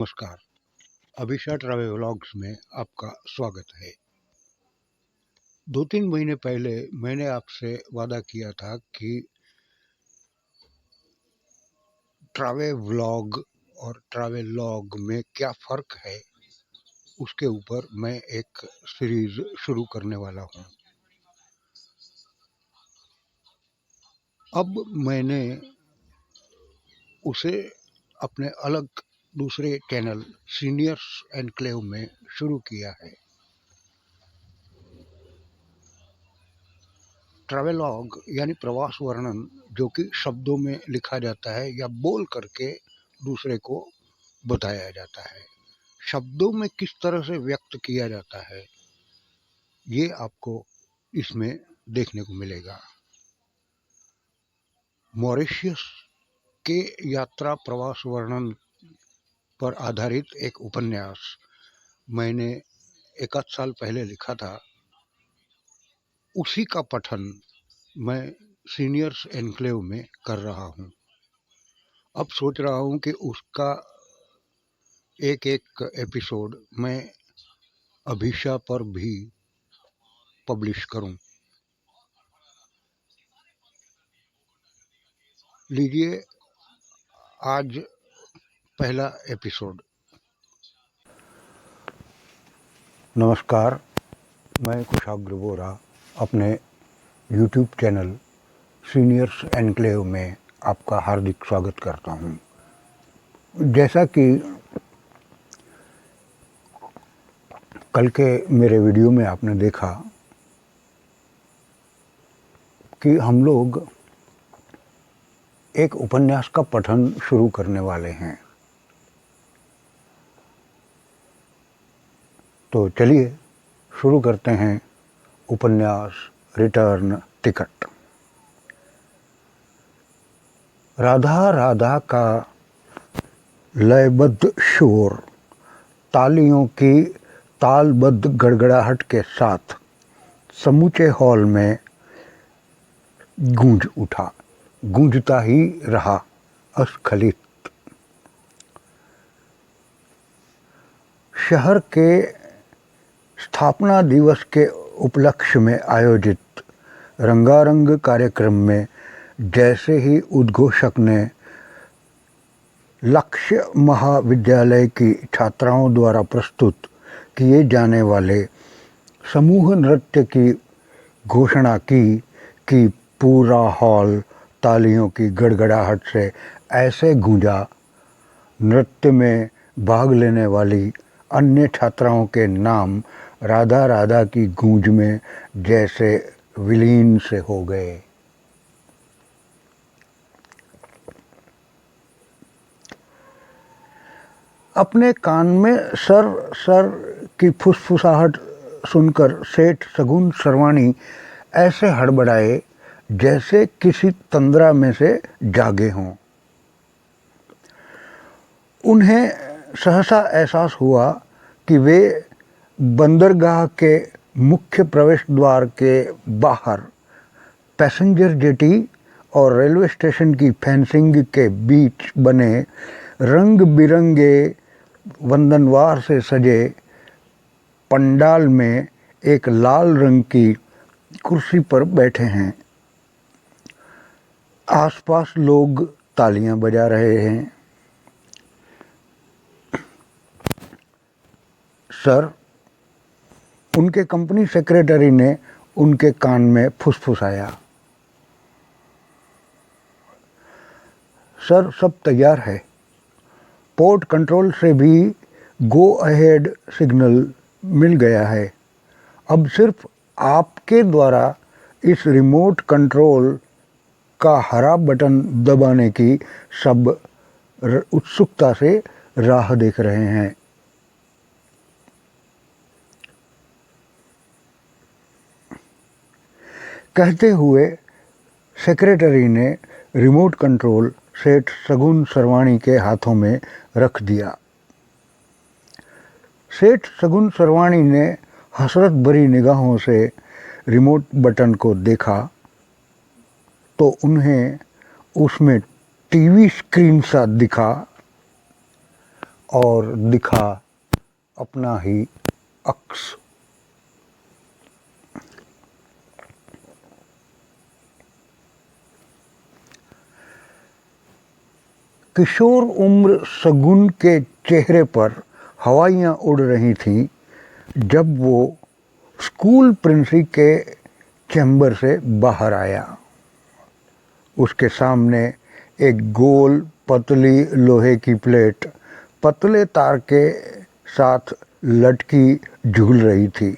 नमस्कार। Abhisha travel vlogs में आपका स्वागत है। 2-3 महीने पहले मैंने आपसे वादा किया था कि ट्रैवल व्लॉग और ट्रैवल लॉग में क्या फ़र्क है, उसके ऊपर मैं एक सीरीज़ शुरू करने वाला हूँ। अब मैंने उसे अपने अलग दूसरे चैनल सीनियर्स एन्क्लेव में शुरू किया है। ट्रैवलॉग यानी प्रवास वर्णन, जो कि शब्दों में लिखा जाता है या बोल करके दूसरे को बताया जाता है। शब्दों में किस तरह से व्यक्त किया जाता है, ये आपको इसमें देखने को मिलेगा। मॉरिशस के यात्रा प्रवास वर्णन पर आधारित एक उपन्यास मैंने 1 आध साल पहले लिखा था। उसी का पठन मैं सीनियर्स एन्क्लेव में कर रहा हूँ। अब सोच रहा हूँ कि उसका एक एपिसोड मैं अभिषा पर भी पब्लिश करूं। लीजिए आज पहला एपिसोड। नमस्कार, मैं कुशाग्र बोरा अपने यूट्यूब चैनल सीनियर्स एन्क्लेव में आपका हार्दिक स्वागत करता हूं। जैसा कि कल के मेरे वीडियो में आपने देखा कि हम लोग एक उपन्यास का पठन शुरू करने वाले हैं। तो चलिए शुरू करते हैं उपन्यास रिटर्न टिकट। राधा राधा का लयबद्ध शोर तालियों की तालबद्ध गड़गड़ाहट के साथ समूचे हॉल में गूंज उठा, गूंजता ही रहा अस्खलित। शहर के स्थापना दिवस के उपलक्ष्य में आयोजित रंगारंग कार्यक्रम में जैसे ही उद्घोषक ने लक्ष्य महाविद्यालय की छात्राओं द्वारा प्रस्तुत किए जाने वाले समूह नृत्य की घोषणा की कि पूरा हॉल तालियों की गड़गड़ाहट से ऐसे गूंजा, नृत्य में भाग लेने वाली अन्य छात्राओं के नाम राधा राधा की गूंज में जैसे विलीन से हो गए। अपने कान में सर सर की फुसफुसाहट सुनकर सेठ सगुन सरवाणी ऐसे हड़बड़ाए जैसे किसी तंद्रा में से जागे हों। उन्हें सहसा एहसास हुआ कि वे बंदरगाह के मुख्य प्रवेश द्वार के बाहर पैसेंजर जेटी और रेलवे स्टेशन की फेंसिंग के बीच बने रंग बिरंगे वंदनवार से सजे पंडाल में एक लाल रंग की कुर्सी पर बैठे हैं। आसपास लोग तालियां बजा रहे हैं। सर, उनके कंपनी सेक्रेटरी ने उनके कान में फुसफुसाया। सर, सब तैयार है। पोर्ट कंट्रोल से भी गो अहेड सिग्नल मिल गया है। अब सिर्फ आपके द्वारा इस रिमोट कंट्रोल का हरा बटन दबाने की सब उत्सुकता से राह देख रहे हैं। कहते हुए सेक्रेटरी ने रिमोट कंट्रोल सेठ सगुन सरवाणी के हाथों में रख दिया। सेठ सगुन सरवाणी ने हसरत भरी निगाहों से रिमोट बटन को देखा तो उन्हें उसमें टीवी स्क्रीन सा दिखा और दिखा अपना ही अक्स। किशोर उम्र शगुन के चेहरे पर हवाइयाँ उड़ रही थीं जब वो स्कूल प्रिंसी के चैम्बर से बाहर आया। उसके सामने एक गोल पतली लोहे की प्लेट पतले तार के साथ लटकी झूल रही थी।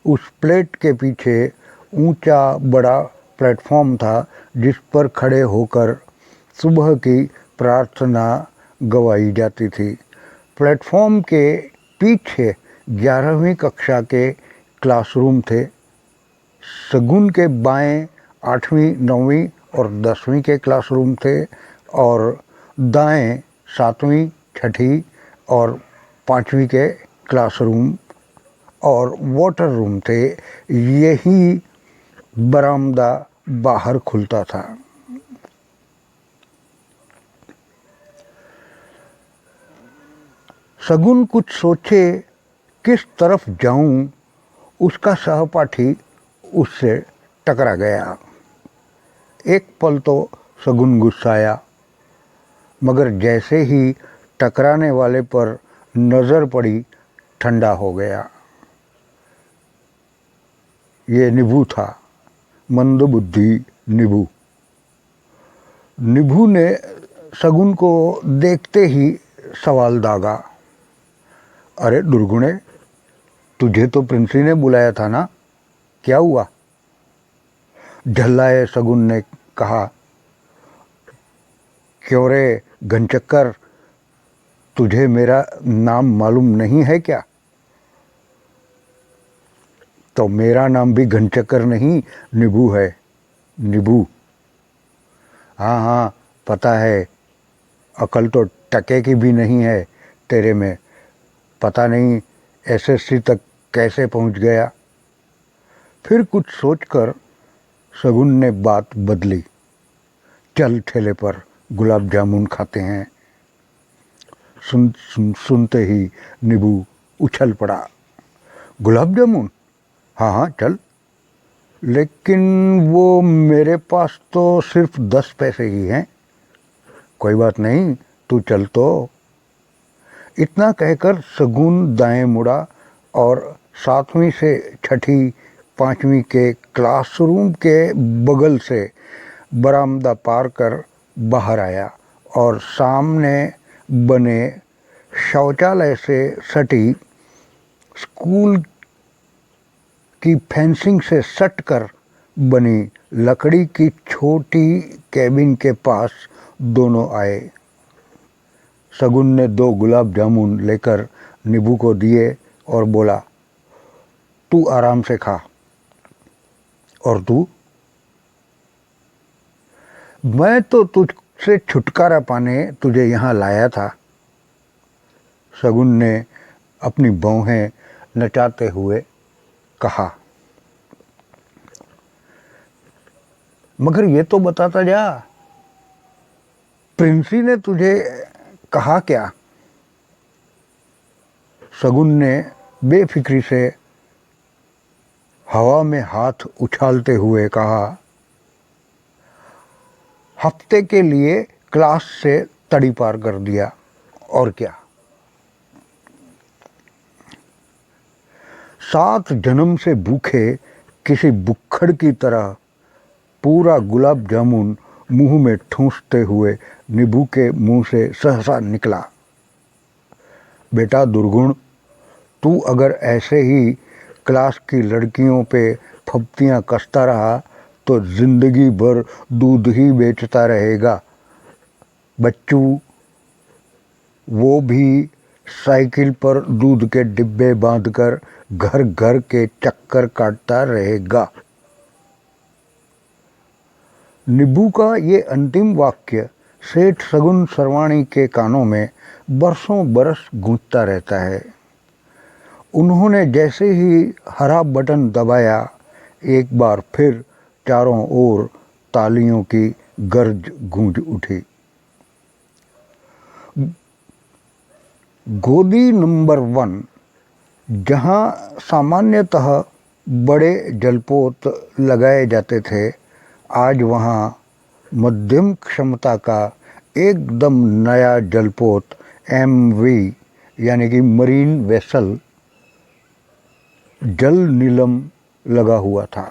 उस प्लेट के पीछे ऊंचा बड़ा प्लेटफॉर्म था जिस पर खड़े होकर सुबह की प्रार्थना गवाई जाती थी। प्लेटफॉर्म के पीछे 11वीं कक्षा के क्लासरूम थे। शगुन के बाएं 8वीं 9वीं और 10वीं के क्लासरूम थे और दाएं 7वीं 6ठी और 5वीं के क्लासरूम और वाटर रूम थे। यही बरामदा बाहर खुलता था। शगुन कुछ सोचे किस तरफ जाऊं, उसका सहपाठी उससे टकरा गया। एक पल तो शगुन गुस्साया, मगर जैसे ही टकराने वाले पर नज़र पड़ी ठंडा हो गया। ये निभू था, मंदबुद्धि निभू। निभू ने शगुन को देखते ही सवाल दागा, अरे दुर्गुणे, तुझे तो प्रिंसी ने बुलाया था ना, क्या हुआ? झल्लाए शगुन ने कहा, क्यों रे घनचक्कर, तुझे मेरा नाम मालूम नहीं है क्या? तो मेरा नाम भी घनचक्कर नहीं निभू है, निभू। हाँ हाँ पता है, अकल तो टके की भी नहीं है तेरे में। पता नहीं एसएससी तक कैसे पहुंच गया। फिर कुछ सोचकर शगुन ने बात बदली, चल ठेले पर गुलाब जामुन खाते हैं। सुनते ही निभू उछल पड़ा, गुलाब जामुन? हाँ हाँ चल, लेकिन वो मेरे पास तो सिर्फ 10 पैसे ही हैं। कोई बात नहीं, तू चल तो। इतना कहकर शगुन दाएं मुड़ा और 7वीं से 6ठी 5वीं के क्लासरूम के बगल से बरामदा पार कर बाहर आया और सामने बने शौचालय से सटी स्कूल की फेंसिंग से सटकर बनी लकड़ी की छोटी कैबिन के पास दोनों आए। शगुन ने 2 गुलाब जामुन लेकर निभू को दिए और बोला, तू आराम से खा। और तू? मैं तो तुझसे छुटकारा पाने तुझे यहाँ लाया था। शगुन ने अपनी भौहें नचाते हुए कहा, मगर ये तो बताता जा, प्रिंसी ने तुझे कहा क्या? शगुन ने बेफिक्री से हवा में हाथ उछालते हुए कहा, हफ्ते के लिए क्लास से तड़ी पार कर दिया, और क्या। 7 जन्म से भूखे किसी बुक्खड़ की तरह पूरा गुलाब जामुन मुंह में ठूंसते हुए निभू के मुंह से सहसा निकला, बेटा दुर्गुण, तू अगर ऐसे ही क्लास की लड़कियों पे फप्तियां कसता रहा तो जिंदगी भर दूध ही बेचता रहेगा बच्चू। वो भी साइकिल पर दूध के डिब्बे बांधकर घर घर के चक्कर काटता रहेगा। निभू का ये अंतिम वाक्य सेठ शगुन सरवाणी के कानों में बरसों बरस गूंजता रहता है। उन्होंने जैसे ही हरा बटन दबाया, एक बार फिर चारों ओर तालियों की गर्ज गूंज उठी। गोदी नंबर 1, जहां सामान्यतः बड़े जलपोत लगाए जाते थे, आज वहां मध्यम क्षमता का एकदम नया जलपोत एमवी यानी कि मरीन वेसल जल नीलम लगा हुआ था।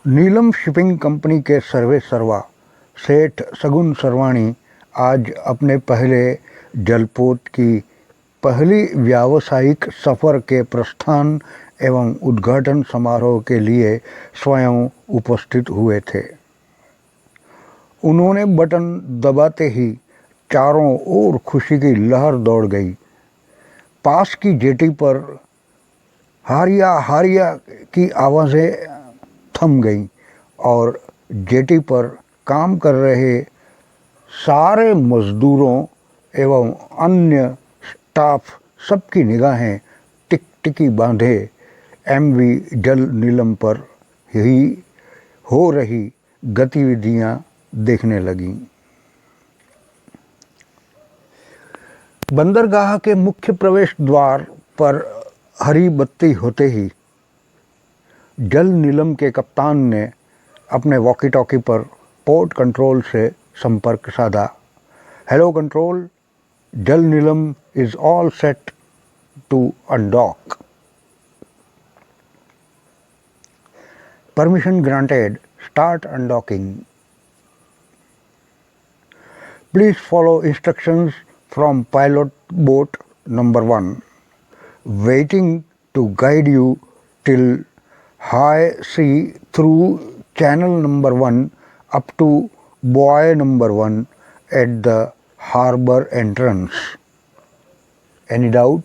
नीलम शिपिंग कंपनी के सर्वे सर्वा सेठ सगुन सर्वाणी आज अपने पहले जलपोत की पहली व्यावसायिक सफर के प्रस्थान एवं उद्घाटन समारोह के लिए स्वयं उपस्थित हुए थे। उन्होंने बटन दबाते ही चारों ओर खुशी की लहर दौड़ गई। पास की जेटी पर हारिया हारिया की आवाज़ें थम गईं और जेटी पर काम कर रहे सारे मजदूरों एवं अन्य स्टाफ सबकी निगाहें टिकटिकी बांधे एमवी जल नीलम पर ही हो रही गतिविधियां देखने लगीं। बंदरगाह के मुख्य प्रवेश द्वार पर हरी बत्ती होते ही जल नीलम के कप्तान ने अपने वॉकी टॉकी पर पोर्ट कंट्रोल से संपर्क साधा। Hello control, Jal Neelam is all set to undock. Permission granted, start undocking. Please follow instructions from pilot boat number 1, waiting to guide you till high sea through channel number 1 up to buoy number 1 at the harbor entrance. Any doubt?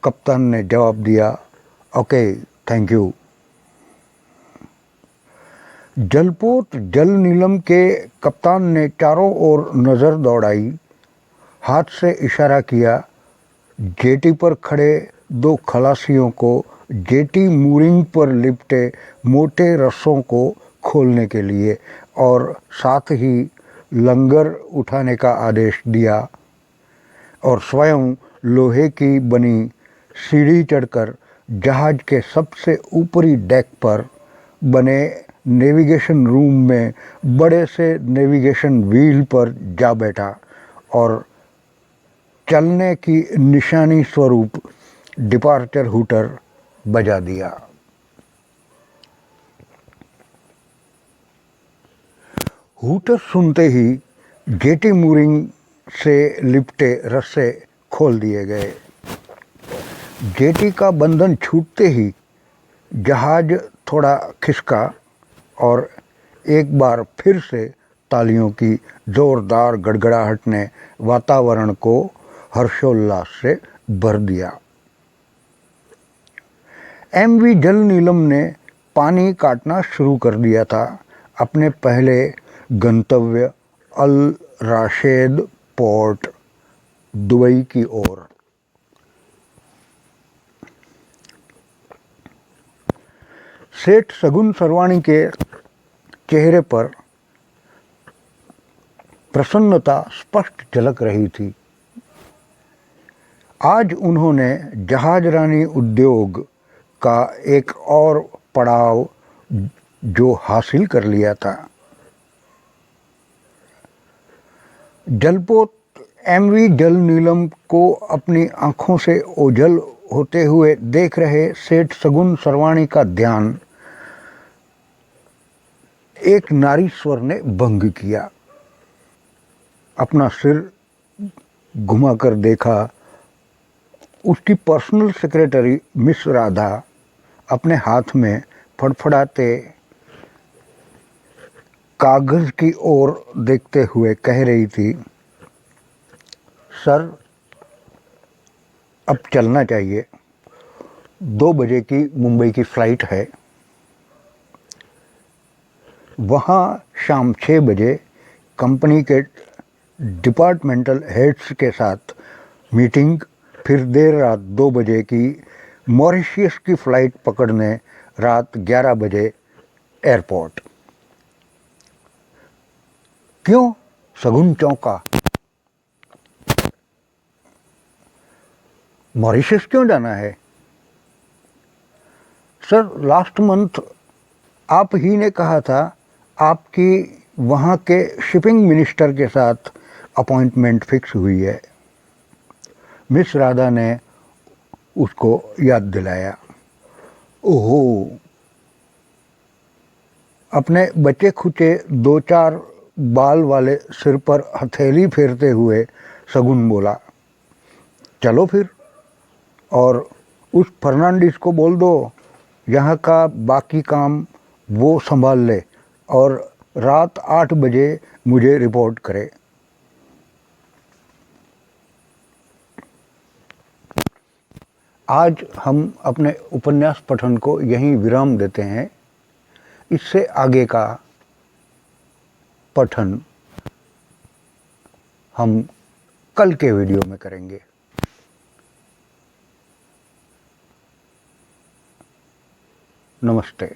कप्तान ने जवाब दिया, okay thank you. जलपोत जल नीलम के कप्तान ने चारों ओर नज़र दौड़ाई, हाथ से इशारा किया। जेटी पर खड़े 2 खलासियों को जेटी मूरिंग पर लिपटे मोटे रस्सों को खोलने के लिए और साथ ही लंगर उठाने का आदेश दिया और स्वयं लोहे की बनी सीढ़ी चढ़कर जहाज के सबसे ऊपरी डेक पर बने नेविगेशन रूम में बड़े से नेविगेशन व्हील पर जा बैठा और चलने की निशानी स्वरूप डिपार्चर हूटर बजा दिया। हूटर सुनते ही जेटी मूरिंग से लिपटे रस्से खोल दिए गए। जेटी का बंधन छूटते ही जहाज थोड़ा खिसका और एक बार फिर से तालियों की जोरदार गड़गड़ाहट ने वातावरण को हर्षोल्लास से भर दिया। एमवी जल नीलम ने पानी काटना शुरू कर दिया था, अपने पहले गंतव्य अल राशेद पोर्ट दुबई की ओर। सेठ सगुन सरवाणी के चेहरे पर प्रसन्नता स्पष्ट झलक रही थी। आज उन्होंने जहाजरानी उद्योग का एक और पड़ाव जो हासिल कर लिया था। जलपोत एमवी जल नीलम को अपनी आंखों से ओझल होते हुए देख रहे सेठ सगुन सरवाणी का ध्यान एक नारी स्वर ने भंग किया। अपना सिर घुमाकर देखा, उसकी पर्सनल सेक्रेटरी मिस राधा अपने हाथ में फड़फड़ाते कागज की ओर देखते हुए कह रही थी, सर अब चलना चाहिए, 2 बजे की मुंबई की फ्लाइट है। वहाँ शाम 6 बजे कंपनी के डिपार्टमेंटल हेड्स के साथ मीटिंग, फिर देर रात 2 बजे की मॉरिशियस की फ़्लाइट पकड़ने रात 11 बजे एयरपोर्ट। क्यों शगुन चौंका। मॉरिशस क्यों जाना है? सर, लास्ट मंथ आप ही ने कहा था आपकी वहाँ के शिपिंग मिनिस्टर के साथ अपॉइंटमेंट फिक्स हुई है। मिस राधा ने उसको याद दिलाया। ओहो, अपने बचे खुचे 2-4 बाल वाले सिर पर हथेली फेरते हुए शगुन बोला, चलो फिर, और उस फर्नांडिस को बोल दो यहाँ का बाकी काम वो संभाल ले और रात 8 बजे मुझे रिपोर्ट करे। आज हम अपने उपन्यास पठन को यहीं विराम देते हैं। इससे आगे का पठन हम कल के वीडियो में करेंगे। नमस्ते।